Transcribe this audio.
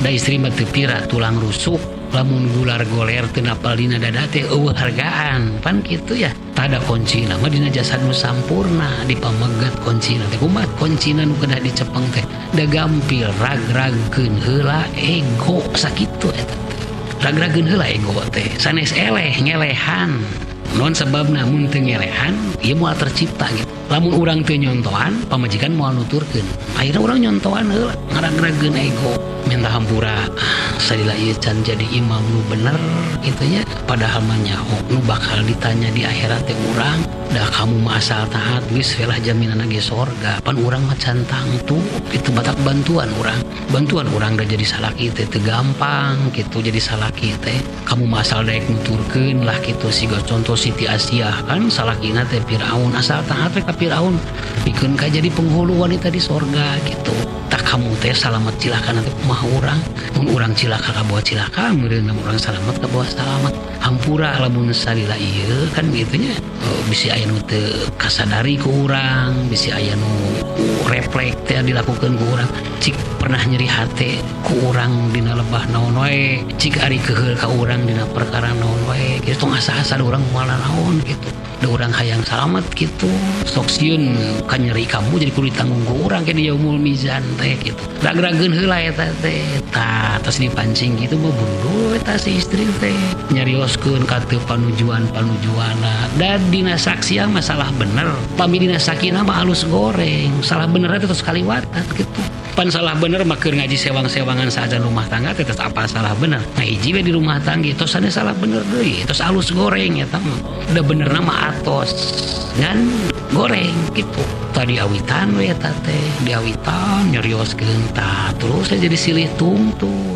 Da istri mah teu pira tulang rusuk, lamun gular goler teu napal dina dada teh eueuh hargaan pan kitu ya. Tada kuncina mah dina jasad nu sampurna dipamegat kuncina teh kumaha kuncina nu kedah dicepeng teh da gampil rag-ragkeun heula ego sakitu eta rag-ragkeun heula ego teh sanes eleh ngelehan non sebabna mun teu ngelehan ieu moal tercipta gitu. Lamun urang teu nyontohan pamajikan moal nuturkeun akhirna urang nyontohan heula ngarag-ragkeun ego minta hampura salila ieu can jadi imam nu bener gitu nya padahal mah nyaho nu bakal ditanya di akhirat teh urang da kamu mah asal taat geus we lah jaminanna ge sorga pan urang mah can tangtu itu batak bantuan urang da jadi salaki teh teu gampang gitu jadi salaki teh kamu mah asal daek nuturkeun lah gitu siga contoh Siti Asiyah kan salakina teh Firaun asal taat we ka Firaun pikeun ka jadi penghulu wanita di sorga gitu tak kamu teh salamet cilaka nanti mah urang mun urang cilaka kabawa cilaka meureun urang salamet kabawa salamet hampura lamun salila ieu kan gitu nya bisi aya nu teu kasadari ku urang bisi aya nu refleks teh dilakukeun ku urang cik pernah nyeri hate ku urang dina lebah naon wae cik ari keheul ka urang dina perkara naon wae kitu tong asa-asa urang moal naon gitu da urang hayang salamet gitu sok sieun ka nyeri kamu jadi kudu ditanggung ku urang ke di yaumul mizan teh gitu rag-ragkeun heula eta teh tah tos dipancing gitu mah bundu eta si istri teh nyarioskeun ka teu panujuan-panujuanna da dina saksian masalah bener pami dina sakina mah halus goreng salah bener teh terus kaliwatan gitu pan salah bener mah keur ngaji sewang-sewangan saja rumah tangga teh apa salah bener nah hiji we di rumah tangga tos ane salah bener deui tos halus goreng eta mah da benerna mah atos ngan goreng gitu tadi awitan we eta teh diawitan nyarioskeun tah terus jadi silih tungtung